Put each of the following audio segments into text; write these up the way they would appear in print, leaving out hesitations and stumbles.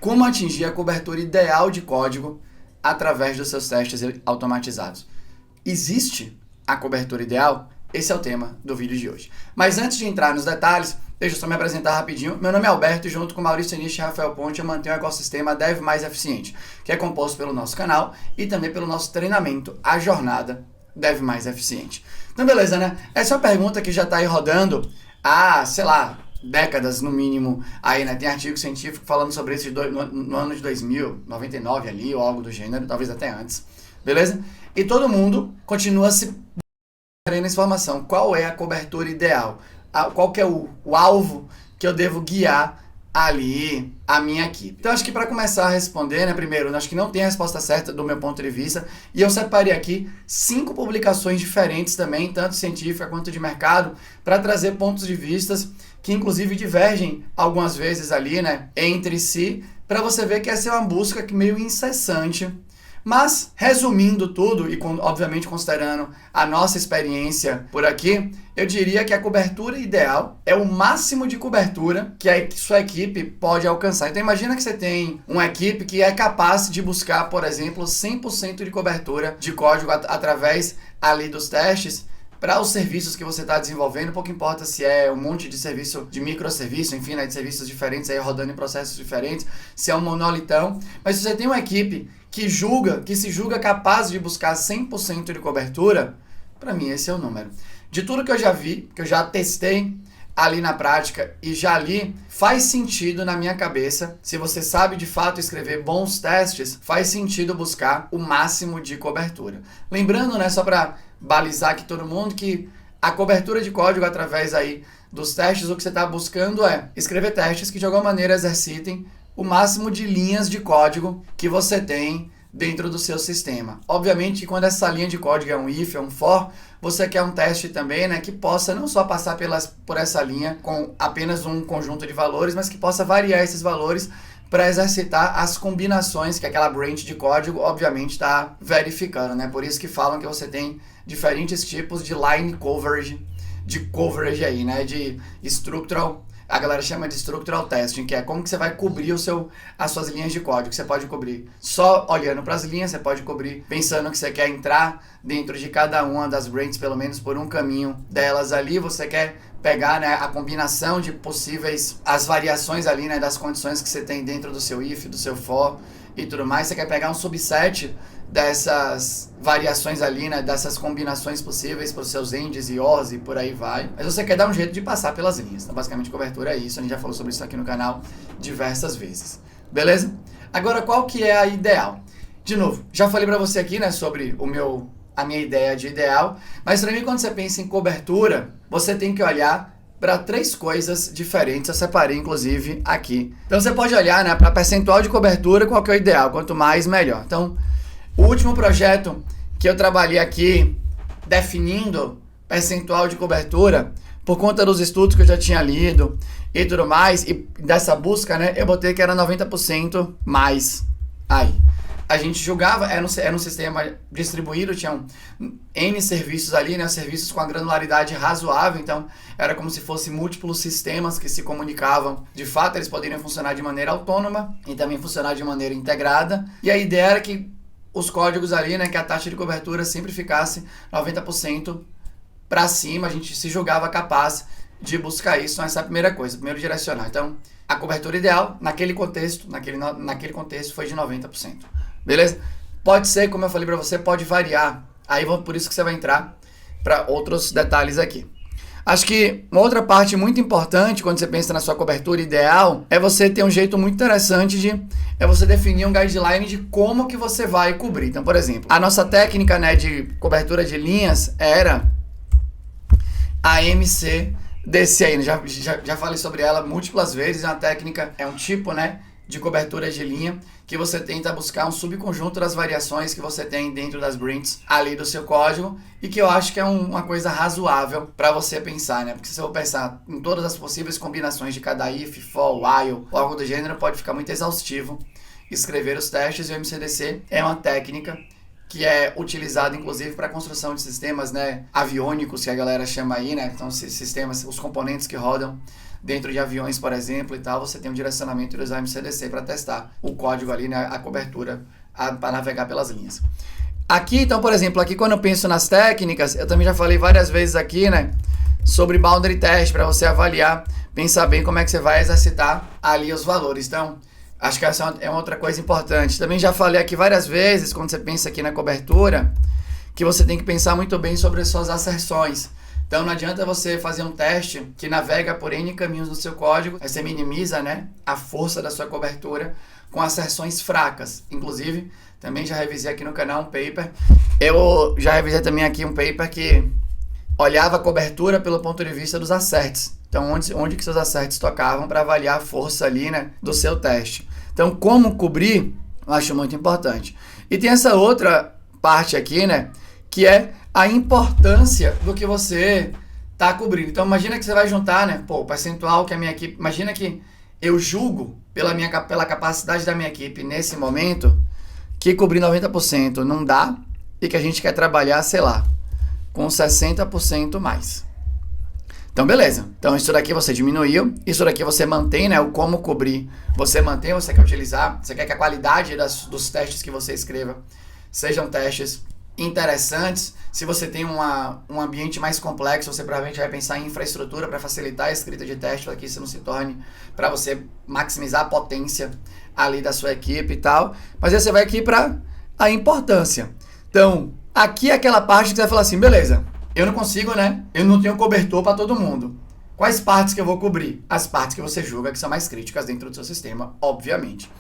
Como atingir a cobertura ideal de código através dos seus testes automatizados? Existe a cobertura ideal? Esse é o tema do vídeo de hoje. Mas antes de entrar nos detalhes, deixa eu só me apresentar rapidinho. Meu nome é Alberto e junto com Maurício Nish e Rafael Ponte eu mantenho o ecossistema Dev Mais Eficiente, que é composto pelo nosso canal e também pelo nosso treinamento, a jornada Dev Mais Eficiente. Então beleza, né? Essa é uma pergunta que já está aí rodando há, sei lá, décadas no mínimo aí, né? Tem artigo científico falando sobre isso no ano de 2000, 99 ali, ou algo do gênero, talvez até antes, beleza? E todo mundo continua se querendo essa informação. Qual é a cobertura ideal? Qual que é o alvo que eu devo guiar ali a minha equipe? Então acho que para começar a responder, né, primeiro, acho que não tem a resposta certa do meu ponto de vista, e eu separei aqui 5 publicações diferentes também, tanto científica quanto de mercado, para trazer pontos de vistas que inclusive divergem algumas vezes ali, né, entre si, para você ver que essa é uma busca meio incessante. Mas, resumindo tudo, e obviamente considerando a nossa experiência por aqui, eu diria que a cobertura ideal é o máximo de cobertura que a sua equipe pode alcançar. Então imagina que você tem uma equipe que é capaz de buscar, por exemplo, 100% de cobertura de código através ali dos testes, para os serviços que você está desenvolvendo, pouco importa se é um monte de serviço, de microserviço, enfim, né, de serviços diferentes aí rodando em processos diferentes, se é um monolitão, mas se você tem uma equipe que se julga capaz de buscar 100% de cobertura, para mim esse é o número. De tudo que eu já vi, que eu já testei ali na prática e já li, faz sentido na minha cabeça, se você sabe de fato escrever bons testes, faz sentido buscar o máximo de cobertura. Lembrando, né, só para balizar aqui todo mundo, que a cobertura de código através aí dos testes, o que você está buscando é escrever testes que de alguma maneira exercitem o máximo de linhas de código que você tem dentro do seu sistema. Obviamente, quando essa linha de código é um if, é um for, você quer um teste também, né, que possa não só passar por essa linha com apenas um conjunto de valores, mas que possa variar esses valores para exercitar as combinações que aquela branch de código, obviamente, está verificando, né? Por isso que falam que você tem diferentes tipos de line coverage, aí, né? De structural, a galera chama de structural testing, que é como que você vai cobrir as suas linhas de código. Você pode cobrir só olhando para as linhas, você pode cobrir pensando que você quer entrar dentro de cada uma das branches, pelo menos por um caminho delas ali, você quer pegar, né, a combinação de possíveis, as variações ali, né, das condições que você tem dentro do seu if, do seu for e tudo mais, você quer pegar um subset dessas variações ali, né, dessas combinações possíveis para os seus ends e ors e por aí vai, mas você quer dar um jeito de passar pelas linhas. Então basicamente cobertura é isso, a gente já falou sobre isso aqui no canal diversas vezes, beleza? Agora qual que é a ideal? De novo, já falei para você aqui, né, sobre a minha ideia de ideal, mas para mim quando você pensa em cobertura, você tem que olhar para 3 coisas diferentes, eu separei inclusive aqui. Então você pode olhar, né, para percentual de cobertura, qual que é o ideal, quanto mais melhor. Então o último projeto que eu trabalhei aqui definindo percentual de cobertura, por conta dos estudos que eu já tinha lido e tudo mais, e dessa busca, né, eu botei que era 90% mais aí. A gente julgava, era um sistema distribuído, tinham N serviços ali, né, serviços com a granularidade razoável, então era como se fossem múltiplos sistemas que se comunicavam. De fato, eles poderiam funcionar de maneira autônoma e também funcionar de maneira integrada, e a ideia era que os códigos ali, né, que a taxa de cobertura sempre ficasse 90% para cima, a gente se julgava capaz de buscar isso. Então essa é a primeira coisa, primeiro direcionar. Então, a cobertura ideal, naquele contexto foi de 90%. Beleza? Pode ser, como eu falei para você, pode variar. Aí por isso que você vai entrar para outros detalhes aqui. Acho que uma outra parte muito importante quando você pensa na sua cobertura ideal é você ter um jeito muito interessante é você definir um guideline de como que você vai cobrir. Então, por exemplo, a nossa técnica, né, de cobertura de linhas era a MCDC aí. Já falei sobre ela múltiplas vezes. É uma técnica, é um tipo, né, de cobertura de linha que você tenta buscar um subconjunto das variações que você tem dentro das branches ali do seu código e que eu acho que é uma coisa razoável para você pensar, né? Porque se eu vou pensar em todas as possíveis combinações de cada if, for, while ou algo do gênero, pode ficar muito exaustivo escrever os testes, e o MCDC é uma técnica que é utilizado inclusive para construção de sistemas, né, aviônicos, que a galera chama aí, né? Então, sistemas, os componentes que rodam dentro de aviões, por exemplo, e tal, você tem um direcionamento de usar MCDC para testar o código ali, né, a cobertura para navegar pelas linhas. Aqui, então, por exemplo, aqui quando eu penso nas técnicas, eu também já falei várias vezes aqui, né, sobre boundary test, para você avaliar, pensar bem como é que você vai exercitar ali os valores. Então, acho que essa é uma outra coisa importante. Também já falei aqui várias vezes, quando você pensa aqui na cobertura, que você tem que pensar muito bem sobre as suas asserções. Então não adianta você fazer um teste que navega por N caminhos no seu código, aí você minimiza, né, a força da sua cobertura com asserções fracas. Inclusive, também já revisei aqui no canal um paper. Eu já revisei também aqui um paper que olhava a cobertura pelo ponto de vista dos asserts. Então, onde que seus asserts tocavam para avaliar a força ali, né, do seu teste. Então, como cobrir, eu acho muito importante. E tem essa outra parte aqui, né, que é a importância do que você está cobrindo. Então, imagina que você vai juntar, né, o percentual que a minha equipe... Imagina que eu julgo pela capacidade da minha equipe nesse momento que cobrir 90% não dá e que a gente quer trabalhar, sei lá, com 60% mais. Então, beleza. Então, isso daqui você diminuiu, isso daqui você mantém, né, o como cobrir. Você mantém, você quer utilizar, você quer que a qualidade dos testes que você escreva sejam testes interessantes. Se você tem um ambiente mais complexo, você provavelmente vai pensar em infraestrutura para facilitar a escrita de teste, para que isso não se torne, para você maximizar a potência ali da sua equipe e tal. Mas aí você vai aqui para a importância. Então, aqui é aquela parte que você vai falar assim, beleza, eu não consigo, né? Eu não tenho cobertor para todo mundo. Quais partes que eu vou cobrir? As partes que você julga que são mais críticas dentro do seu sistema, obviamente.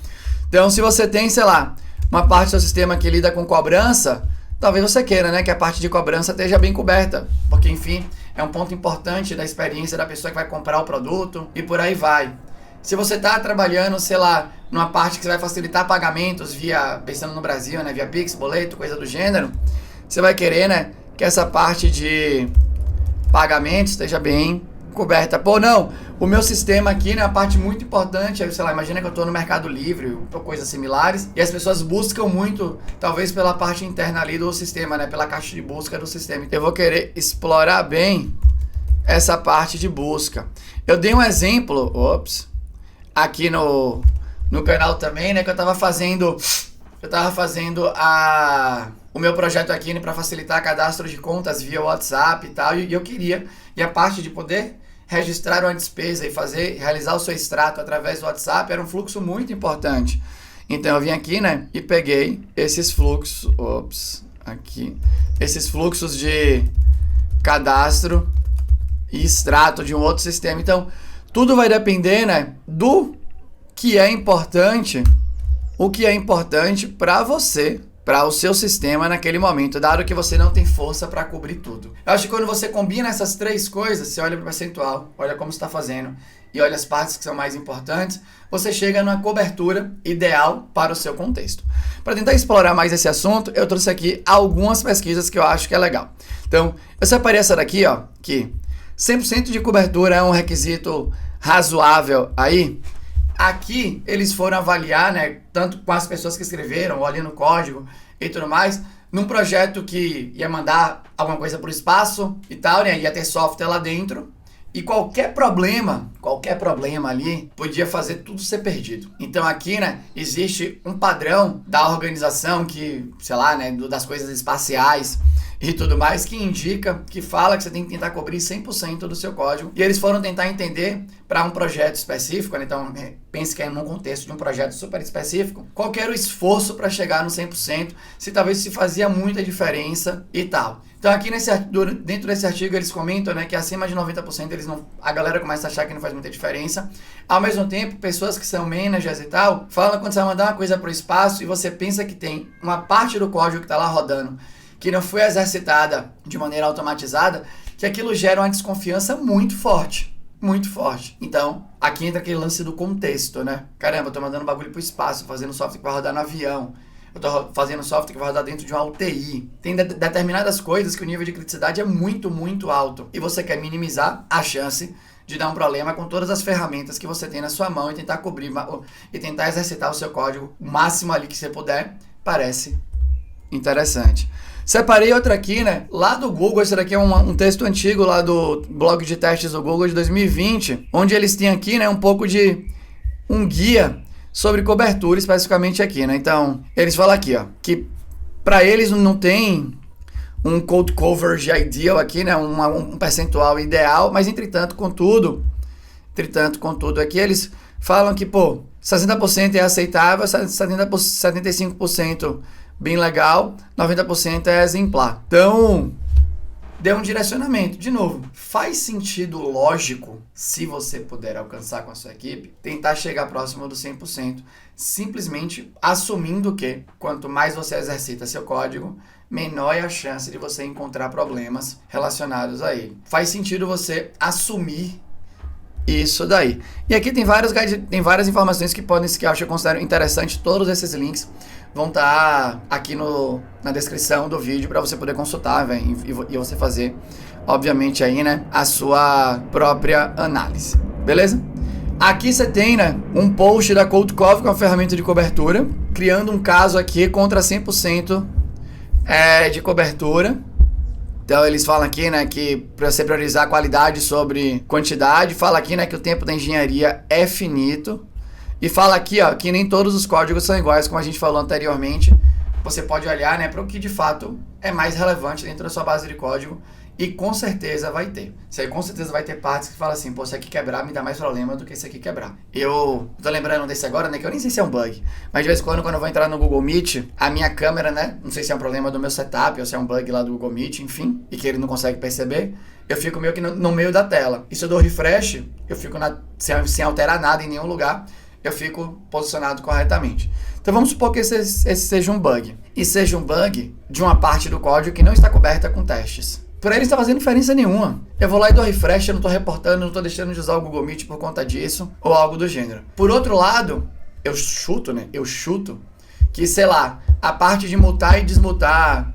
Então, se você tem, sei lá, uma parte do seu sistema que lida com cobrança, talvez você queira, né, que a parte de cobrança esteja bem coberta, porque, enfim, é um ponto importante da experiência da pessoa que vai comprar o produto e por aí vai. Se você está trabalhando, sei lá, numa parte que você vai facilitar pagamentos pensando no Brasil, né, via Pix, boleto, coisa do gênero, você vai querer, né, que essa parte de pagamentos esteja bem coberta. Pô, não, o meu sistema aqui, né, é uma parte muito importante, sei lá, imagina que eu estou no Mercado Livre ou coisas similares, e as pessoas buscam muito, talvez pela parte interna ali do sistema, né, pela caixa de busca do sistema. Eu vou querer explorar bem essa parte de busca. Eu dei um exemplo, aqui no canal também, né, que eu estava fazendo o meu projeto aqui, né, para facilitar cadastro de contas via WhatsApp e tal, e eu queria, e a parte de poder registrar uma despesa e realizar o seu extrato através do WhatsApp era um fluxo muito importante. Então eu vim aqui, né, e peguei esses fluxos, esses fluxos de cadastro e extrato de um outro sistema. Então, tudo vai depender, né, do que é importante, o que é importante para você, para o seu sistema naquele momento, dado que você não tem força para cobrir tudo. Eu acho que quando você combina essas três coisas, você olha para o percentual, olha como está fazendo e olha as partes que são mais importantes, você chega numa cobertura ideal para o seu contexto. Para tentar explorar mais esse assunto, eu trouxe aqui algumas pesquisas que eu acho que é legal. Então, eu separei essa daqui, que 100% de cobertura é um requisito razoável aí. Aqui eles foram avaliar, né, tanto com as pessoas que escreveram, olhando o código e tudo mais, num projeto que ia mandar alguma coisa para o espaço e tal, né, ia ter software lá dentro, e qualquer problema ali podia fazer tudo ser perdido. Então aqui, né, existe um padrão da organização que, sei lá, né, das coisas espaciais e tudo mais, que indica, que fala que você tem que tentar cobrir 100% do seu código. E eles foram tentar entender para um projeto específico, né? Então pense que é num contexto de um projeto super específico, qual que era o esforço para chegar no 100%, se talvez se fazia muita diferença e tal. Então aqui dentro desse artigo eles comentam, né, que acima de 90% a galera começa a achar que não faz muita diferença. Ao mesmo tempo, pessoas que são managers e tal, falam quando você vai mandar uma coisa para o espaço e você pensa que tem uma parte do código que está lá rodando que não foi exercitada de maneira automatizada, que aquilo gera uma desconfiança muito forte. Muito forte. Então, aqui entra aquele lance do contexto, né? Caramba, eu tô mandando bagulho pro espaço, fazendo software que vai rodar no avião. Eu tô fazendo software que vai rodar dentro de uma UTI. Tem determinadas coisas que o nível de criticidade é muito, muito alto. E você quer minimizar a chance de dar um problema com todas as ferramentas que você tem na sua mão e tentar cobrir e tentar exercitar o seu código o máximo ali que você puder. Parece interessante. Separei outra aqui, né? Lá do Google, esse daqui é um texto antigo lá do blog de testes do Google de 2020, onde eles têm aqui, né, um pouco de um guia sobre cobertura, especificamente aqui, né? Então, eles falam aqui, ó, que para eles não tem um cold coverage ideal aqui, né? Um percentual ideal, mas entretanto, contudo, aqui eles falam que, pô, 60% é aceitável, 75% bem legal, 90% é exemplar. Então, deu um direcionamento. De novo, faz sentido lógico, se você puder alcançar com a sua equipe, tentar chegar próximo do 100%, simplesmente assumindo que quanto mais você exercita seu código, menor é a chance de você encontrar problemas relacionados a ele. Faz sentido você assumir isso daí. E aqui tem várias informações que eu considero interessante. Todos esses links vão estar aqui na descrição do vídeo para você poder consultar, véio, e você fazer, obviamente, aí, né, a sua própria análise. Beleza? Aqui você tem, né, um post da ColdCov, que é uma ferramenta de cobertura, criando um caso aqui contra 100% de cobertura. Então eles falam aqui, né, que para você priorizar a qualidade sobre quantidade, fala aqui, né, que o tempo da engenharia é finito. E fala aqui, ó, que nem todos os códigos são iguais, como a gente falou anteriormente. Você pode olhar, né, para o que de fato é mais relevante dentro da sua base de código e com certeza vai ter. Você com certeza vai ter partes que falam assim, pô, se aqui quebrar me dá mais problema do que esse aqui quebrar. Eu tô lembrando desse agora, né, que eu nem sei se é um bug, mas de vez em quando eu vou entrar no Google Meet, a minha câmera, né, não sei se é um problema do meu setup ou se é um bug lá do Google Meet, enfim, e que ele não consegue perceber, eu fico meio que no meio da tela. E se eu dou refresh, eu fico sem alterar nada em nenhum lugar, eu fico posicionado corretamente. Então vamos supor que esse seja um bug. E seja um bug de uma parte do código que não está coberta com testes. Para ele não está fazendo diferença nenhuma. Eu vou lá e dou refresh, eu não estou reportando, não estou deixando de usar o Google Meet por conta disso, ou algo do gênero. Por outro lado, eu chuto que, sei lá, a parte de mutar e desmutar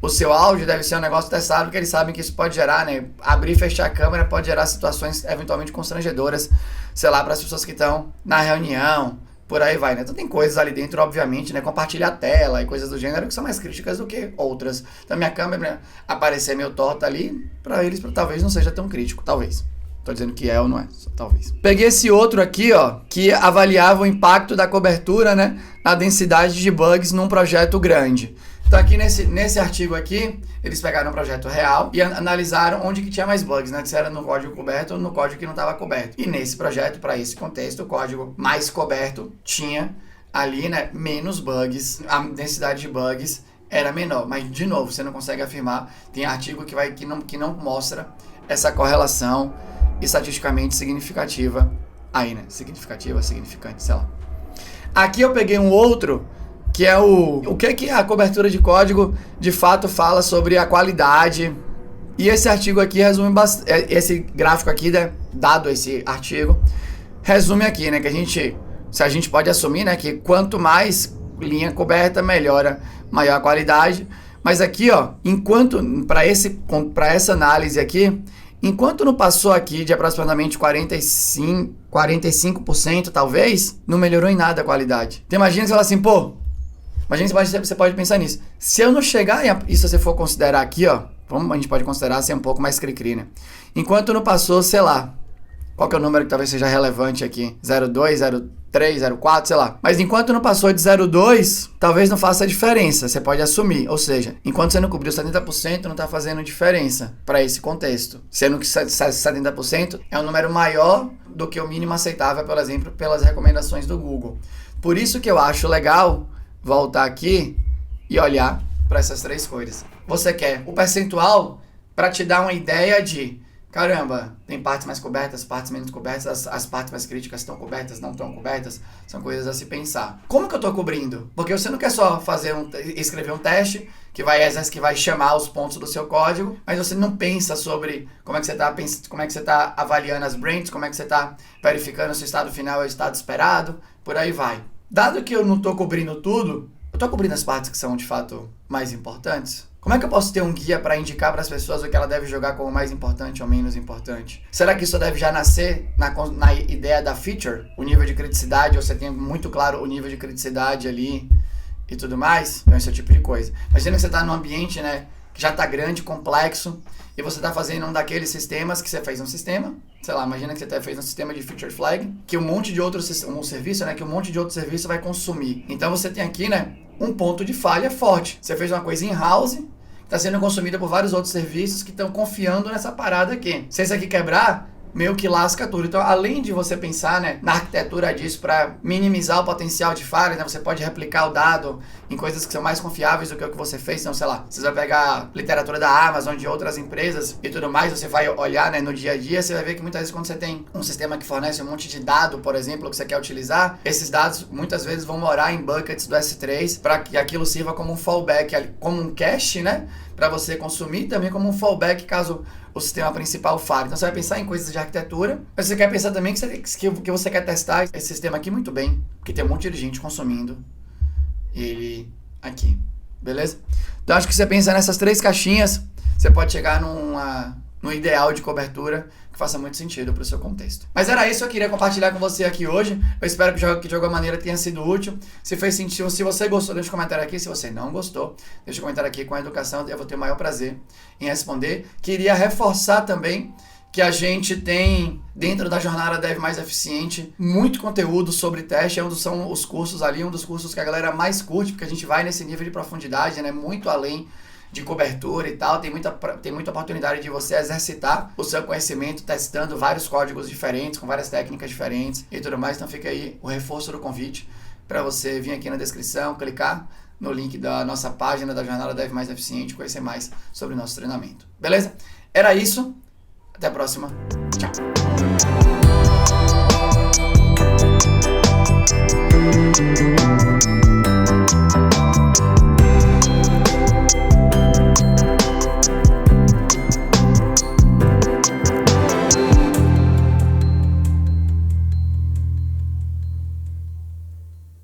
o seu áudio deve ser um negócio testado, porque eles sabem que isso pode gerar, né? Abrir e fechar a câmera pode gerar situações eventualmente constrangedoras, sei lá, para as pessoas que estão na reunião, por aí vai, né? Então tem coisas ali dentro, obviamente, né? Compartilhar a tela e coisas do gênero que são mais críticas do que outras. Então minha câmera aparecer meio torta ali, para eles talvez não seja tão crítico, talvez. Tô dizendo que é ou não é, só talvez. Peguei esse outro aqui, ó, que avaliava o impacto da cobertura, né, na densidade de bugs num projeto grande. Então aqui nesse artigo aqui, eles pegaram um projeto real e analisaram onde que tinha mais bugs, né? Se era no código coberto ou no código que não estava coberto. E nesse projeto, para esse contexto, o código mais coberto tinha ali, né, menos bugs, a densidade de bugs era menor. Mas, de novo, você não consegue afirmar, tem artigo que não mostra essa correlação estatisticamente significativa aí, né? Significante, sei lá. Aqui eu peguei um outro, que é o que a cobertura de código de fato fala sobre a qualidade. E esse artigo aqui resume bastante, esse gráfico aqui, né, dado esse artigo, resume aqui, né, que a gente pode assumir, né, que quanto mais linha coberta, maior a qualidade. Mas aqui, ó, enquanto, para essa análise aqui, enquanto não passou aqui de aproximadamente 45% talvez, não melhorou em nada a qualidade. Então imagina você fala assim, pô, você pode pensar nisso. Se eu não chegar, e se você for considerar aqui, ó, a gente pode considerar ser um pouco mais cri-cri, né? Enquanto não passou, sei lá, qual que é o número que talvez seja relevante aqui? 0,2, 0,3, 0,4, sei lá. Mas enquanto não passou de 0,2, talvez não faça diferença, você pode assumir. Ou seja, enquanto você não cobriu 70%, não está fazendo diferença para esse contexto. Sendo que 70% é um número maior do que o mínimo aceitável, por exemplo, pelas recomendações do Google. Por isso que eu acho legal voltar aqui e olhar para essas três coisas. Você quer o percentual para te dar uma ideia de, caramba, tem partes mais cobertas, partes menos cobertas, as partes mais críticas estão cobertas, não estão cobertas, são coisas a se pensar. Como que eu estou cobrindo? Porque você não quer só escrever um teste que vai chamar os pontos do seu código, mas você não pensa sobre como é que você está avaliando as branches, como é que você está verificando se o estado final é o estado esperado, por aí vai. Dado que eu não estou cobrindo tudo, eu estou cobrindo as partes que são de fato mais importantes? Como é que eu posso ter um guia para indicar para as pessoas o que ela deve jogar como mais importante ou menos importante? Será que isso deve já nascer na ideia da feature? O nível de criticidade, ou você tem muito claro o nível de criticidade ali e tudo mais. Então esse é o tipo de coisa. Imagina que você está num ambiente, né, que já está grande, complexo, e você está fazendo um daqueles sistemas que você fez um sistema, sei lá, imagina que você fez um sistema de feature flag, que um monte de outros, um serviço, né, que um monte de outro serviço vai consumir. Então você tem aqui, né, um ponto de falha forte. Você fez uma coisa in-house, está sendo consumida por vários outros serviços que estão confiando nessa parada aqui. Se esse aqui quebrar, meio que lasca tudo. Então, além de você pensar, né, na arquitetura disso para minimizar o potencial de falha, né, você pode replicar o dado em coisas que são mais confiáveis do que o que você fez. Então, sei lá, você vai pegar literatura da Amazon, de outras empresas e tudo mais, você vai olhar, né, no dia a dia, você vai ver que muitas vezes quando você tem um sistema que fornece um monte de dado, por exemplo, que você quer utilizar, esses dados muitas vezes vão morar em buckets do S3 para que aquilo sirva como um fallback, como um cache, né, para você consumir, também como um fallback caso o sistema principal falhe. Então você vai pensar em coisas de arquitetura, mas você quer pensar também que você quer testar esse sistema aqui muito bem, porque tem um monte de gente consumindo ele aqui, beleza? Então acho que você pensa nessas 3 caixinhas, você pode chegar num ideal de cobertura que faça muito sentido para o seu contexto. Mas era isso que eu queria compartilhar com você aqui hoje. Eu espero que de alguma maneira tenha sido útil. Se fez sentido, se você gostou, deixa um comentário aqui. Se você não gostou, deixa um comentário aqui com a educação. Eu vou ter o maior prazer em responder. Queria reforçar também que a gente tem, dentro da jornada Dev Mais Eficiente, muito conteúdo sobre teste. São os cursos ali, um dos cursos que a galera mais curte, porque a gente vai nesse nível de profundidade, né? Muito além de cobertura e tal, tem muita oportunidade de você exercitar o seu conhecimento testando vários códigos diferentes, com várias técnicas diferentes e tudo mais. Então fica aí o reforço do convite para você vir aqui na descrição, clicar no link da nossa página da Jornada Dev Mais Eficiente e conhecer mais sobre o nosso treinamento. Beleza? Era isso. Até a próxima. Tchau.